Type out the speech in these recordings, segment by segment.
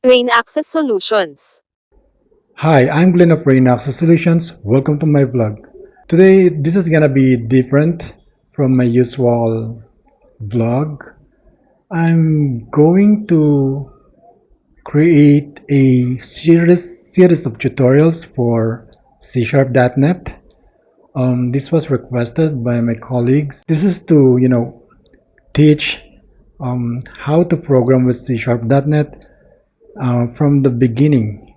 Reynaxis Solutions. Hi, I'm Glenn of Reynaxis Solutions. Welcome to my vlog. Today, this is gonna be different from my usual vlog. I'm going to create a series of tutorials for C#.NET. This was requested by my colleagues. This is to, teach how to program with C#.NET from the beginning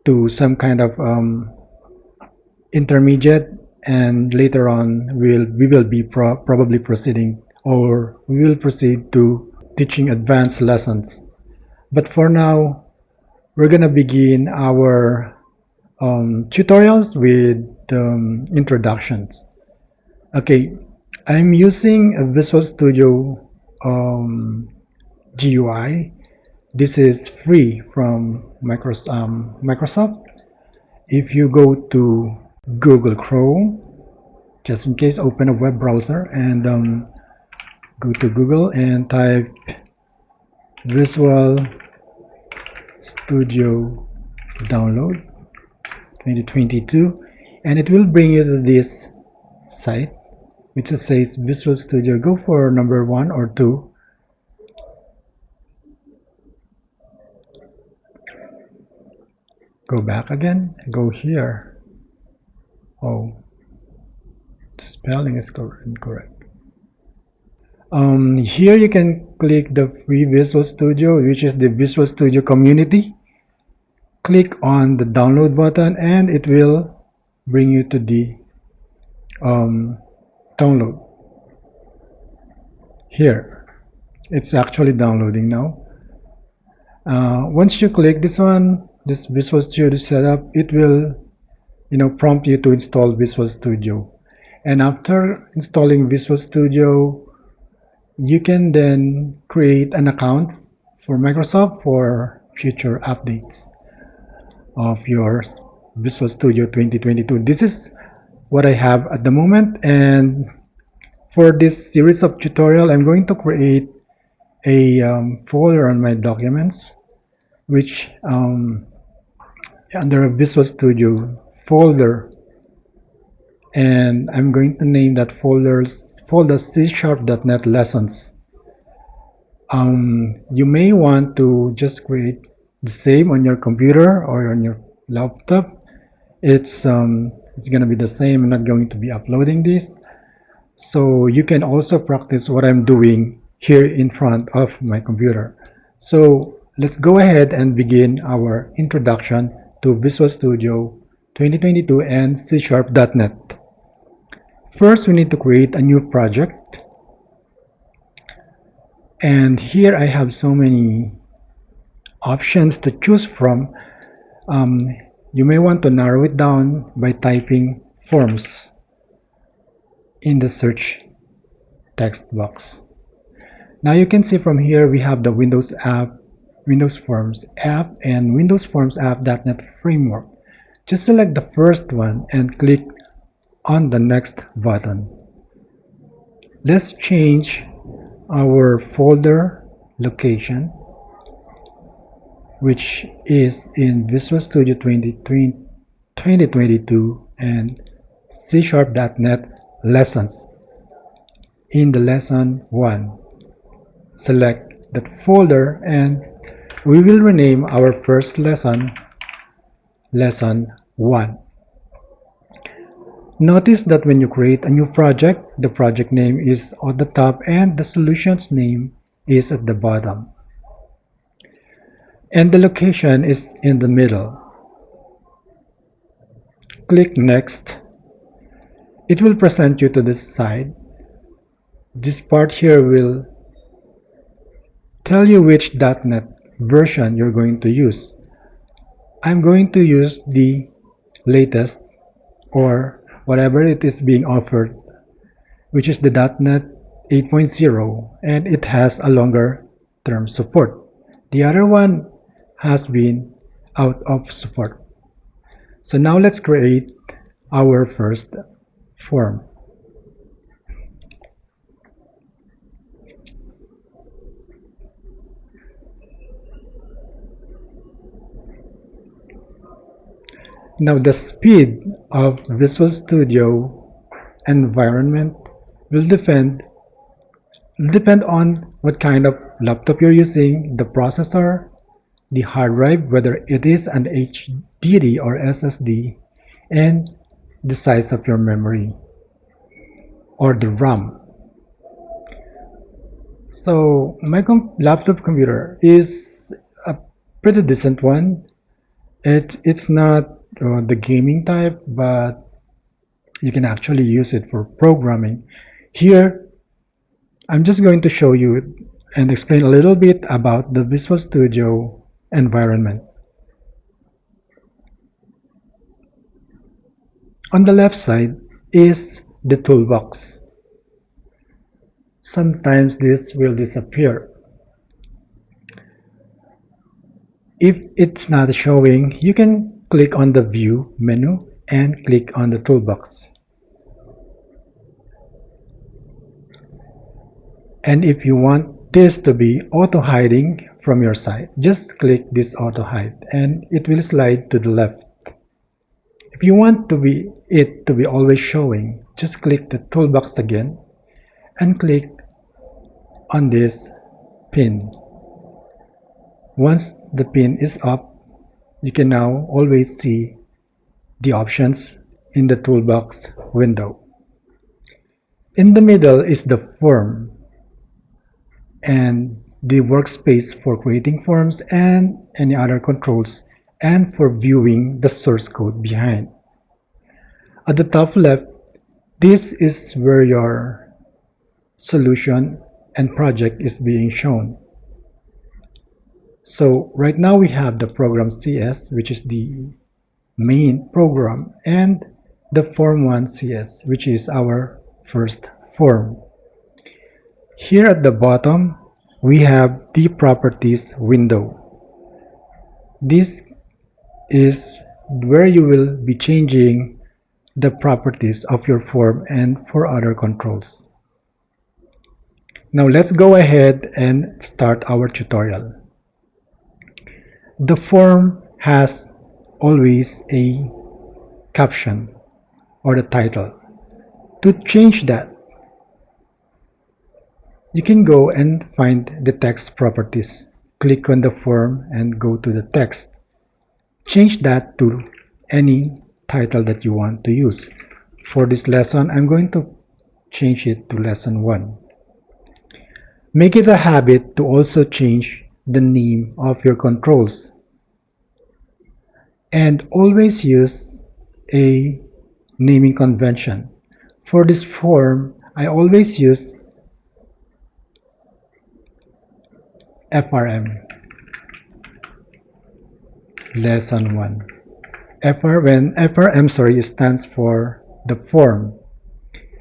to some kind of intermediate, and later on we will be probably proceeding, or we will proceed to teaching advanced lessons. But for now, we're gonna begin our tutorials with introductions. Okay, I'm using a Visual Studio GUI. This is free from Microsoft. If you go to Google Chrome, just in case, open a web browser and go to Google and type Visual Studio Download 2022, and it will bring you to this site which says Visual Studio. Go for number 1 or 2. Go back again, go here. Oh, the spelling is incorrect. Here you can click the free Visual Studio, which is the Visual Studio community. Click on the download button and it will bring you to the download. Here, it's actually downloading now. Once you click this one, this Visual Studio setup, it will prompt you to install Visual Studio. And after installing Visual Studio, you can then create an account for Microsoft for future updates of your Visual Studio 2022. This is what I have at the moment, and for this series of tutorial, I'm going to create a folder on my documents, which under a Visual Studio folder, and I'm going to name that folder C#.NET Lessons. You may want to just create the same on your computer or on your laptop. It's gonna be the same. I'm not going to be uploading this, so you can also practice what I'm doing here in front of my computer. So let's go ahead and begin our introduction to Visual Studio 2022 and C#.NET. First, we need to create a new project. And here I have so many options to choose from. You may want to narrow it down by typing forms in the search text box. Now you can see from here we have the Windows app, Windows Forms app, and Windows Forms app.NET framework. Just select the first one and click on the next button. Let's change our folder location, which is in Visual Studio 2022 and C#.NET Lessons. In the lesson 1, select that folder and we will rename our first lesson Lesson 1. Notice that when you create a new project, the project name is at the top and the solution's name is at the bottom. And the location is in the middle. Click Next. It will present you to this side. This part here will tell you which .NET version you're going to use. I'm going to use the latest, or whatever it is being offered, which is the .NET 8.0, and it has a longer term support. The other one has been out of support. So now let's create our first form. Now the speed of Visual Studio environment will depend on what kind of laptop you're using, the processor, the hard drive, whether it is an HDD or SSD, and the size of your memory or the RAM. So my laptop computer is a pretty decent one. It's not the gaming type, but you can actually use it for programming. Here, I'm just going to show you and explain a little bit about the Visual Studio environment. On the left side is the toolbox. Sometimes this will disappear. If it's not showing, you can click on the View menu and click on the toolbox. And if you want this to be auto hiding from your side, just click this auto hide and it will slide to the left. If you want it to be always showing, just click the toolbox again and click on this pin. Once the pin is up, you can now always see the options in the toolbox window. In the middle is the form and the workspace for creating forms and any other controls and for viewing the source code behind. At the top left, this is where your solution and project is being shown. So right now we have the program CS, which is the main program, and the form1 CS, which is our first form. Here at the bottom, we have the properties window. This is where you will be changing the properties of your form and for other controls. Now let's go ahead and start our tutorial. The form has always a caption or the title. To change that, you can go and find the text properties. Click on the form and go to the text. Change that to any title that you want to use. For this lesson, I'm going to change it to lesson 1. Make it a habit to also change the name of your controls. And always use a naming convention. For this form, I always use FRM, lesson 1. FRM stands for the form.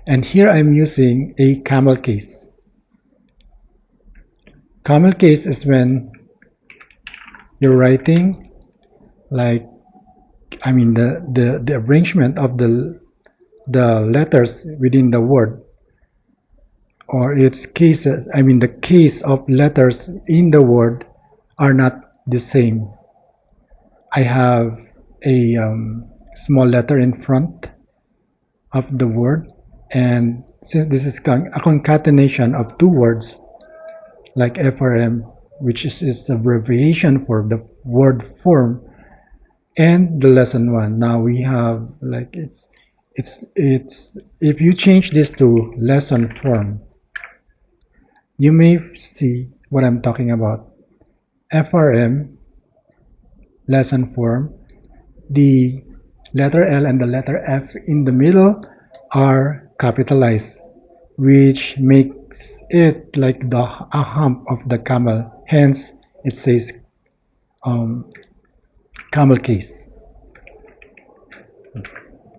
And here I'm using a camel case. Camel case is when you're writing the arrangement of the letters within the word, or its cases, the case of letters in the word are not the same. I have a small letter in front of the word, and since this is a concatenation of two words like FRM, which is abbreviation for the word form, and the lesson 1, now we have if you change this to lesson form, you may see what I'm talking about. FRM, lesson form, the letter L and the letter F in the middle are capitalized, which makes it like a hump of the camel. Hence, it says camel case.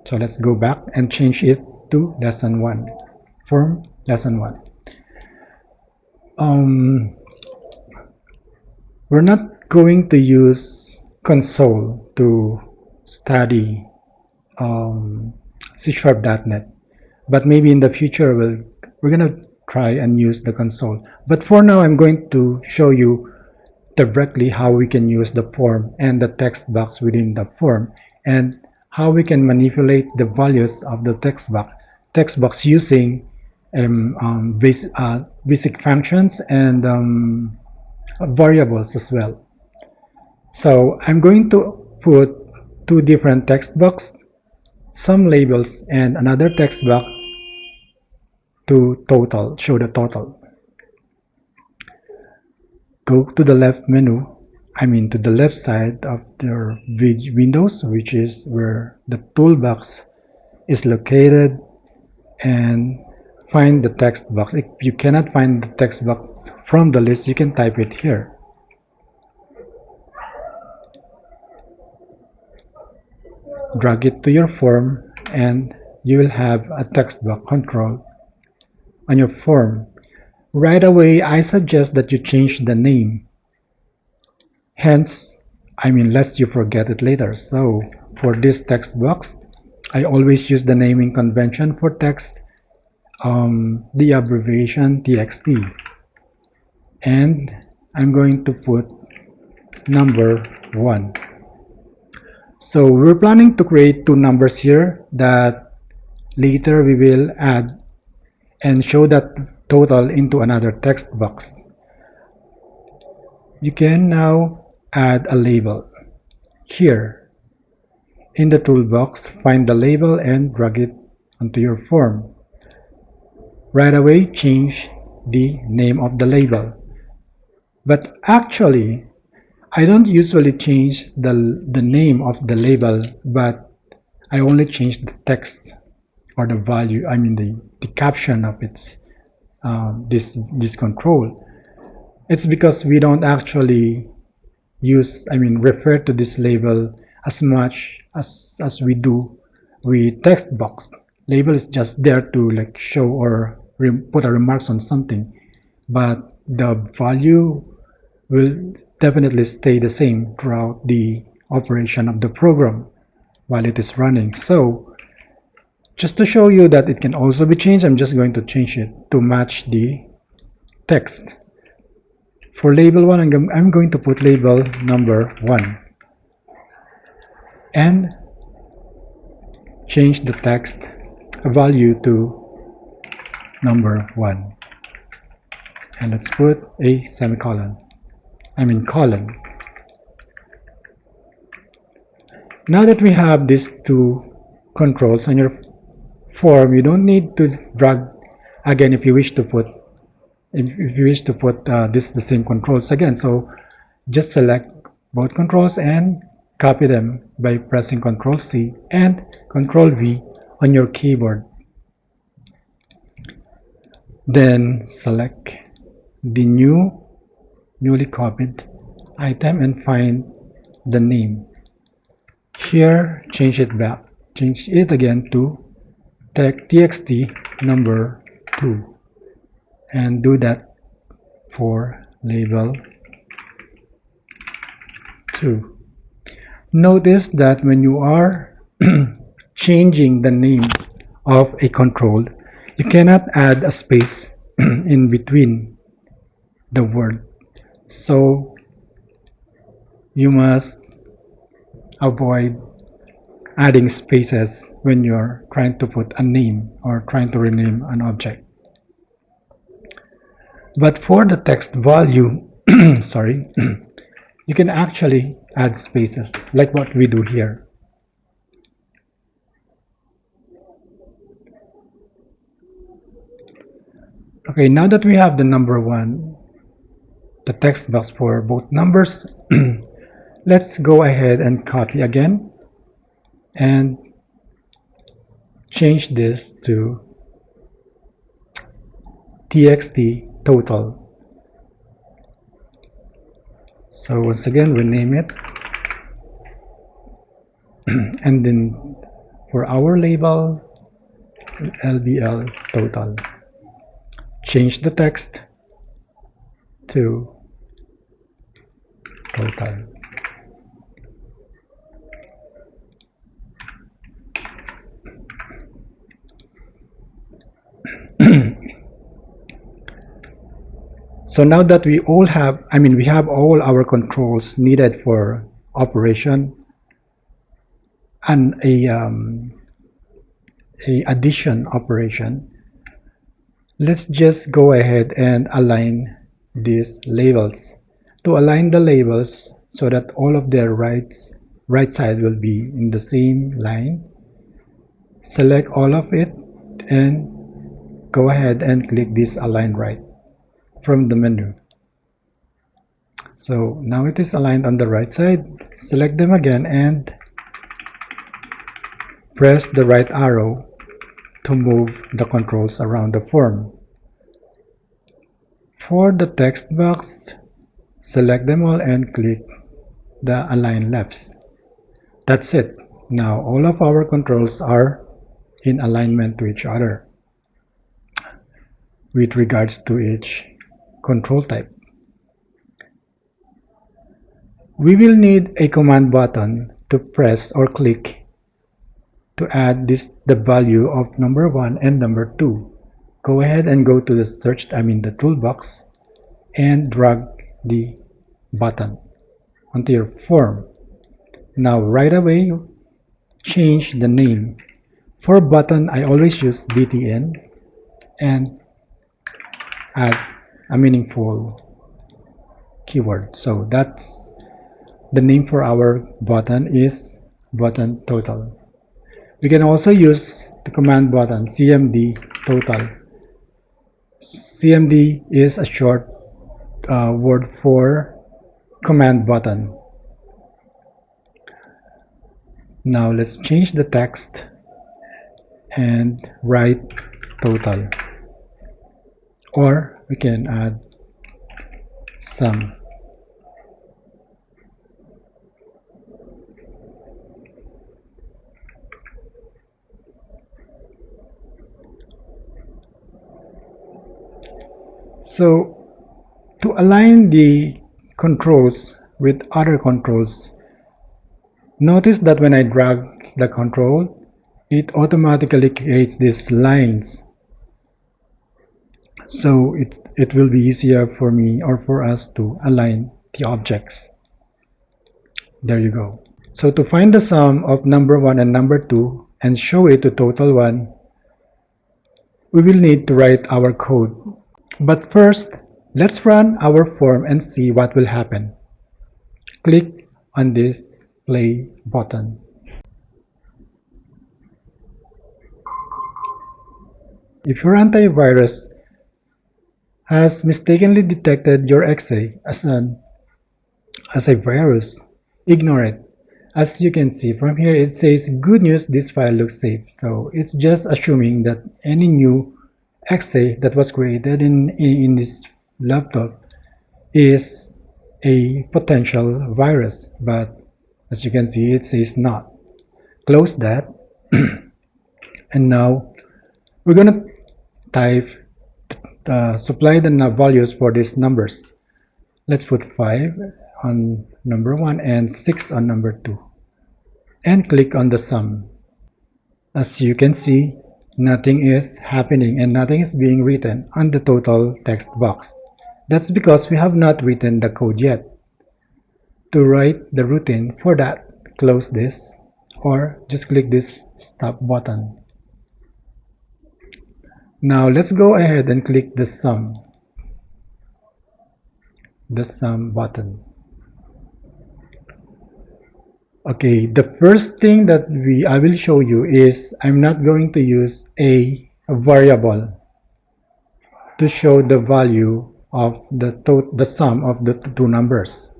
So let's go back and change it to lesson 1, form lesson 1. We're not going to use console to study C#.NET, but maybe in the future we're gonna try and use the console. But for now, I'm going to show you directly how we can use the form and the text box within the form, and how we can manipulate the values of the text box using basic functions and variables as well. So I'm going to put two different text boxes, some labels, and another text box to show the total. Go to the left menu, to the left side of your windows, which is where the toolbox is located, and find the text box. If you cannot find the text box from the list, you can type it here. Drag it to your form and you will have a text box control on your form. Right away, I suggest that you change the name. Lest you forget it later. So for this text box, I always use the naming convention for text, the abbreviation TXT. And I'm going to put number 1. So we're planning to create two numbers here that later we will add and show that total into another text box. You can now add a label. Here in the toolbox, find the label and drag it onto your form. Right away, change the name of the label. But actually, I don't usually change the name of the label, but I only change the text or the value, the caption of its this control. It's because we don't actually refer to this label as much as we do with text box. Label is just there to show or put a remarks on something, but the value will definitely stay the same throughout the operation of the program while it is running. So just to show you that it can also be changed, I'm just going to change it to match the text. For label 1, I'm going to put label number 1 and change the text value to number 1. And let's put a semicolon. Colon. Now that we have these two controls on your form, you don't need to drag again if you wish to put the same controls again. So just select both controls and copy them by pressing Ctrl C and Ctrl V on your keyboard. Then select the newly copied item and find the name. Here, change it again to txt number 2 and do that for label 2. Notice that when you are changing the name of a control, you cannot add a space in between the word. So you must avoid adding spaces when you're trying to put a name or trying to rename an object. But for the text value, sorry, you can actually add spaces like what we do here. Okay, now that we have the number 1, the text box for both numbers, let's go ahead and copy again and change this to txt total. So once again, rename it and then for our label, LBL total. Change the text to total. So now that we have all our controls needed for operation, a addition operation, let's just go ahead and align these labels. To align the labels so that all of their right side will be in the same line, select all of it and go ahead and click this align right from the menu. So now it is aligned on the right side. Select them again and press the right arrow to move the controls around the form. For the text box, select them all and click the align lefts. That's it. Now all of our controls are in alignment to each other with regards to each control type. We will need a command button to press or click to add the value of number 1 and number 2. Go ahead and go to the toolbox and drag the button onto your form. Now right away change the name. For button, I always use btn and add a meaningful keyword. So that's the name for our button is button total. We can also use the command button cmd total. CMD is a short word for command button. Now let's change the text and write total, or we can add sum. So to align the controls with other controls, notice that when I drag the control, it automatically creates these lines. So it will be easier for me or for us to align the objects. There you go. So to find the sum of number 1 and number 2 and show it to total 1, we will need to write our code. But first, let's run our form and see what will happen. Click on this play button. If your antivirus has mistakenly detected your exe as a virus, ignore it. As you can see from here, it says, good news, this file looks safe. So it's just assuming that any new exe that was created in this laptop is a potential virus, but as you can see, it says not. Close that. And now we're gonna type supply the values for these numbers. Let's put 5 on number 1 and 6 on number 2 and click on the sum. As you can see, nothing is happening and nothing is being written on the total text box. That's because we have not written the code yet. To write the routine for that, close this or just click this stop button. Now let's go ahead and click the sum button. Okay, the first thing that I will show you is I'm not going to use a variable to show the value of the sum of the two numbers,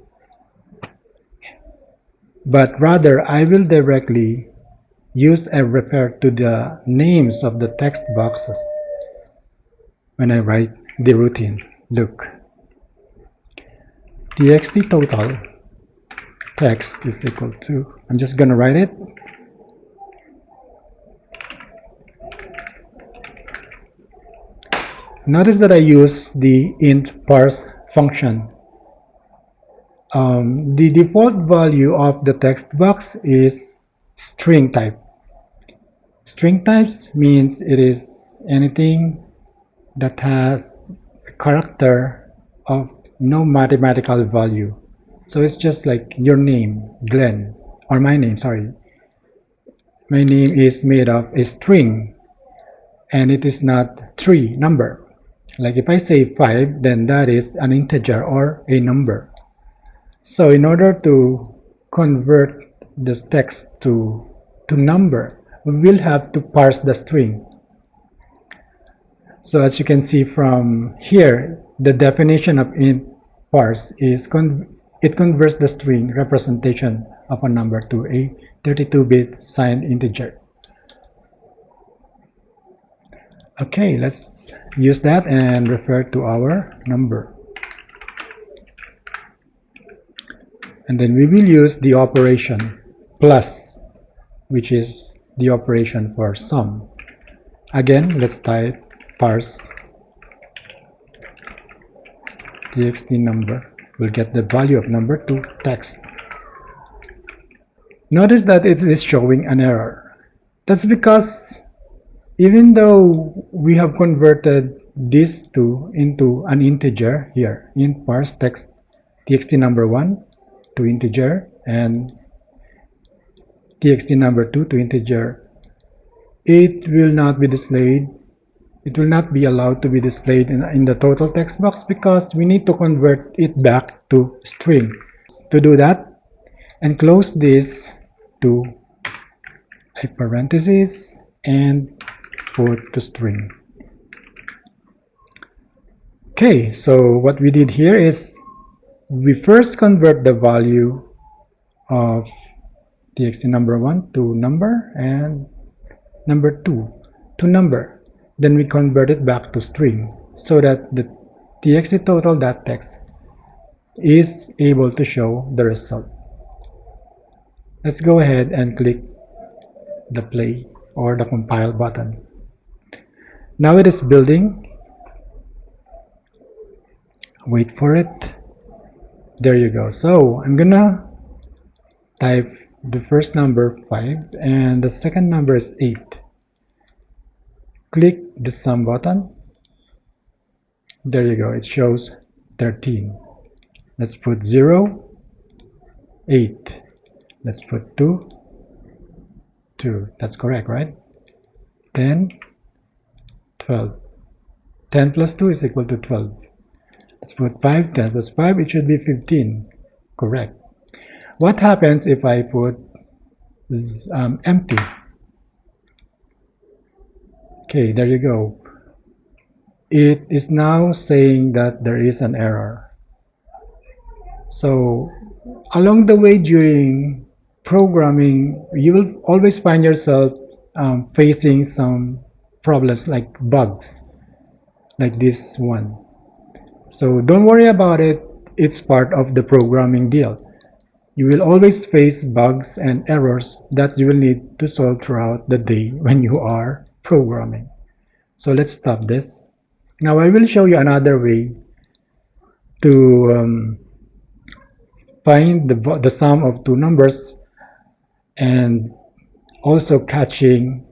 but rather I will directly use and refer to the names of the text boxes when I write the routine. Look, txt total text is equal to, I'm just gonna write it, notice that I use the int.Parse function. The default value of the text box is string type. String types means it is anything that has a character of no mathematical value. So it's just like your name, Glenn, or my name, sorry. my name is made of a string and it is not 3 number. Like if I say 5, then that is an integer or a number. So in order to convert this text to number, we will have to parse the string. So as you can see from here, the definition of int.Parse is it converts the string representation of a number to a 32-bit signed integer. Okay, let's use that and refer to our number. And then we will use the operation plus, which is the operation for sum. Again, let's type parse txt number. We'll get the value of number to text. Notice that it is showing an error. That's because even though we have converted these two into an integer here, int parse text txt number 1 to integer and txt number 2 to integer, it will not be displayed. It will not be allowed to be displayed in the total text box because we need to convert it back to string. To do that, enclose this to a parenthesis and put to string. Okay, so what we did here is we first convert the value of txt number 1 to number and number 2 to number. Then we convert it back to string so that the txt total.text is able to show the result. Let's go ahead and click the play or the compile button. Now it is building. Wait for it. There you go. So I'm gonna type the first number 5 and the second number is 8. Click the sum button. There you go. It shows 13. Let's put 0, 8. Let's put 2, 2. That's correct, right? 10, 12. 10 plus 2 is equal to 12. Let's put 5. 10 plus 5, it should be 15. Correct. What happens if I put empty? Okay, there you go. It is now saying that there is an error. So along the way during programming, you will always find yourself facing some problems like bugs, like this one. So don't worry about it. It's part of the programming deal. You will always face bugs and errors that you will need to solve throughout the day when you are programming. So let's stop this. Now I will show you another way to find the sum of two numbers and also catching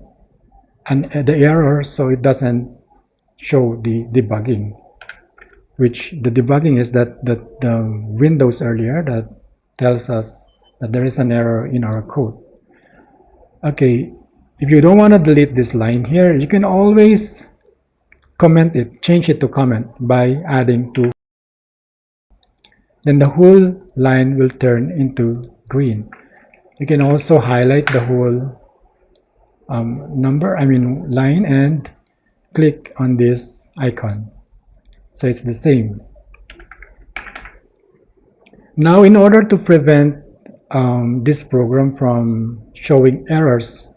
the error so it doesn't show the debugging, which the debugging is that the windows earlier that tells us that there is an error in our code. Okay, if you don't want to delete this line here, you can always comment it, change it to comment by adding to. Then the whole line will turn into green. You can also highlight the whole line and click on this icon. So it's the same. Now in order to prevent this program from showing errors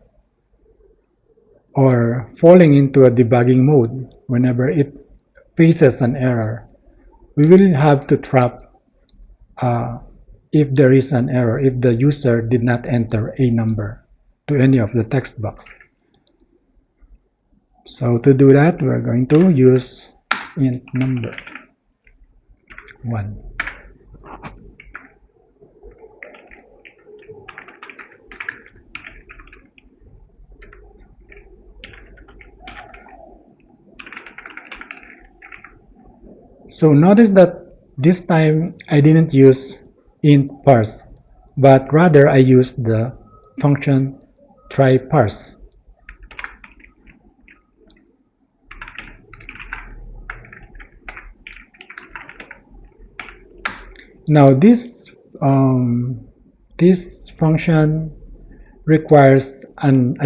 or falling into a debugging mode whenever it faces an error, we will have to trap if there is an error, if the user did not enter a number to any of the text box. So to do that, we're going to use int number 1. So notice that this time I didn't use int.Parse, but rather I used the function int.TryParse. Now this function requires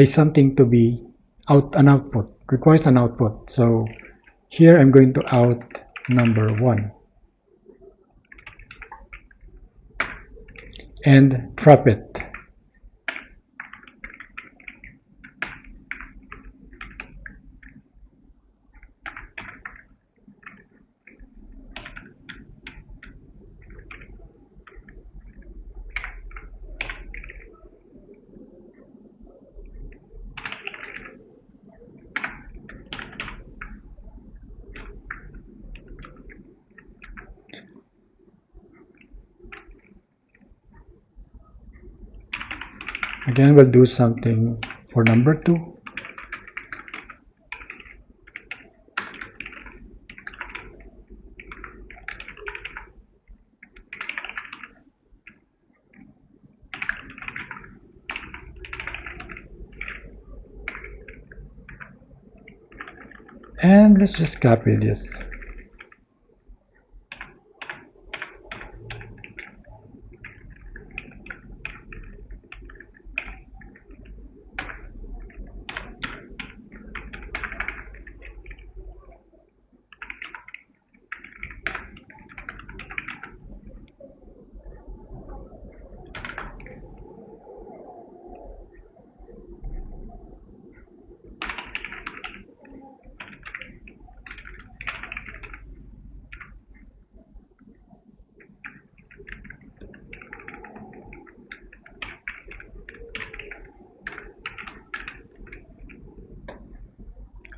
something to be an output, requires an output. So here I'm going to out number 1 and drop it. Again, we'll do something for number 2. And let's just copy this.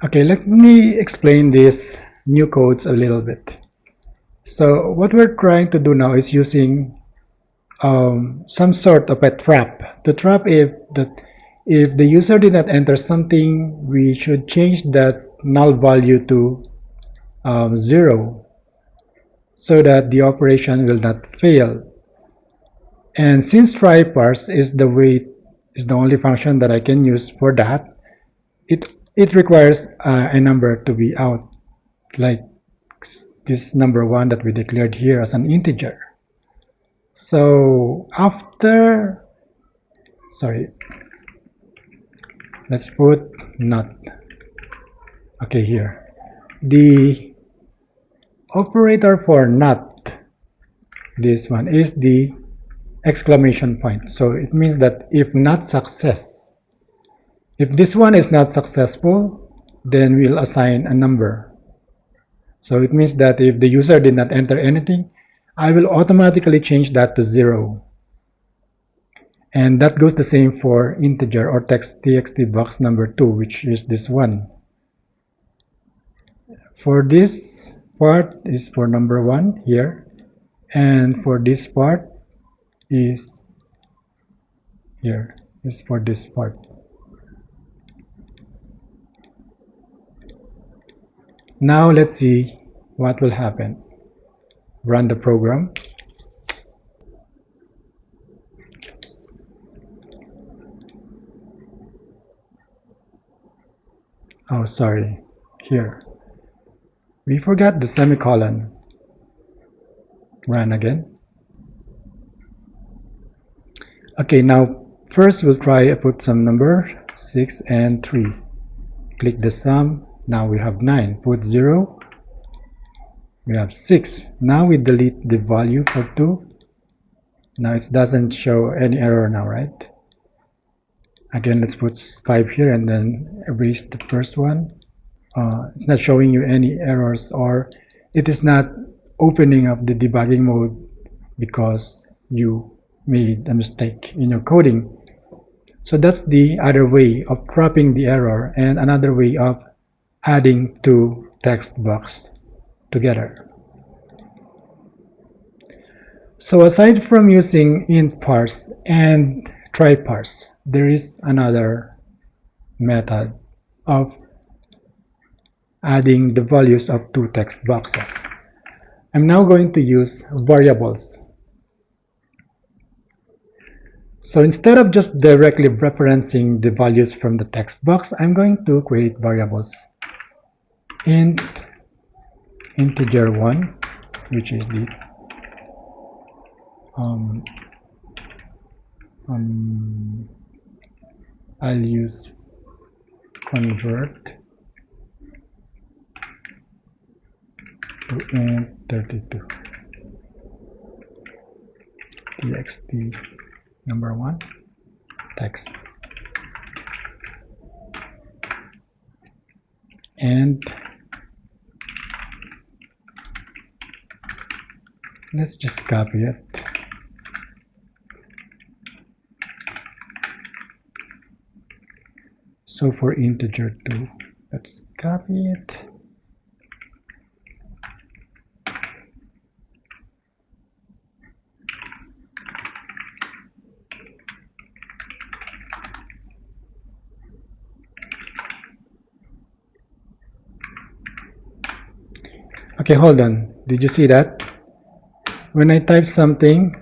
Okay, let me explain these new codes a little bit. So what we're trying to do now is using some sort of a trap. To trap if the user did not enter something, we should change that null value to 0 so that the operation will not fail. And since TryParse is the only function that I can use for that, it requires a number to be out, like this number 1 that we declared here as an integer. So let's put not. Okay, here the operator for not, this one, is the exclamation point. So it means that if this one is not successful, then we'll assign a number. So it means that if the user did not enter anything, I will automatically change that to 0. And that goes the same for integer or txt box number 2, which is this one. For this part is for number 1 here, and for this part is here, is for this part. Now let's see what will happen. Run the program. Oh, sorry. Here. We forgot the semicolon. Run again. Okay, now first we'll try to put some number 6 and 3. Click the sum. Now we have 9. Put 0. We have 6. Now we delete the value for 2. Now it doesn't show any error now, right? Again, let's put 5 here and then erase the first one. It's not showing you any errors, or it is not opening up the debugging mode because you made a mistake in your coding. So that's the other way of cropping the error, and another way of adding two text box together. So aside from using int.Parse and TryParse, there is another method of adding the values of two text boxes. I'm now going to use variables. So instead of just directly referencing the values from the text box, I'm going to create variables. Int integer1, which is the I'll use convert to int32 txt number 1 text, and let's just copy it. So for integer2, let's copy it. Okay, hold on. Did you see that? When I type something,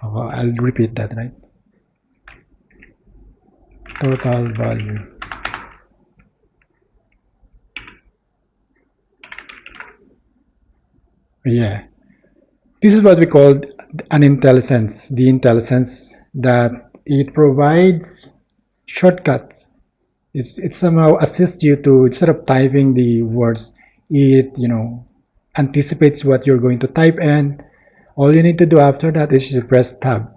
I'll repeat that, right? Total value. Yeah. This is what we call an IntelliSense. The IntelliSense that it provides shortcuts. It somehow assists you to, instead of typing the words, it anticipates what you're going to type, and all you need to do after that is to press tab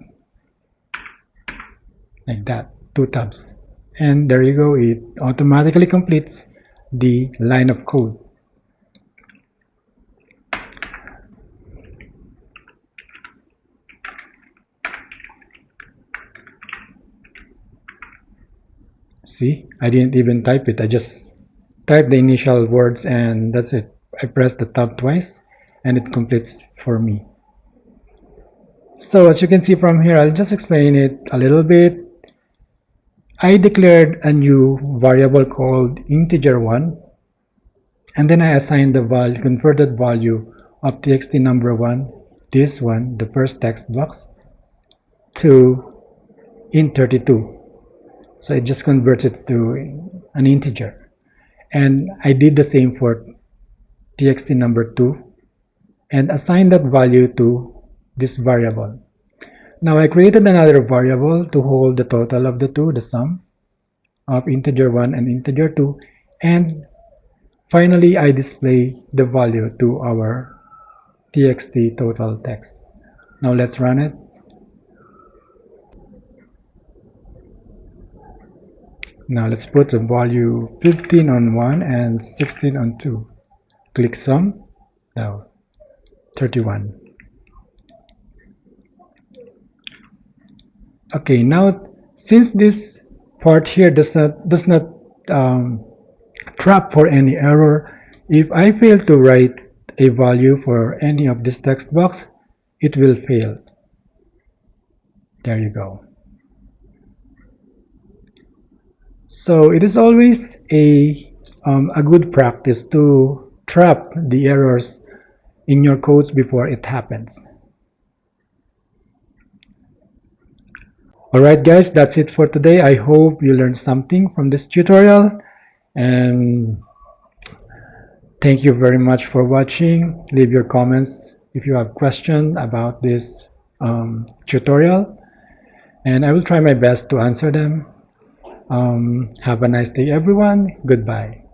like that, 2 tabs, and there you go. It automatically completes the line of code. See, I didn't even type it. I just typed the initial words and that's it. I pressed the tab twice and it completes for me. So as you can see from here, I'll just explain it a little bit. I declared a new variable called integer1, and then I assigned the value, converted value of txt number 1, this one, the first text box, to int32. So it just converts it to an integer. And I did the same for txt number 2 and assigned that value to this variable. Now I created another variable to hold the total of the two, the sum of integer 1 and integer 2, and finally I display the value to our txt total text. Now let's run it. Now let's put the value 15 on 1 and 16 on 2. Click sum. Now 31. Okay, now since this part here does not trap for any error, if I fail to write a value for any of this text box, it will fail. There you go. So it is always a good practice to trap the errors in your codes before it happens. Alright guys, that's it for today. I hope you learned something from this tutorial, and thank you very much for watching. Leave your comments if you have questions about this tutorial, and I will try my best to answer them. Have a nice day everyone. Goodbye.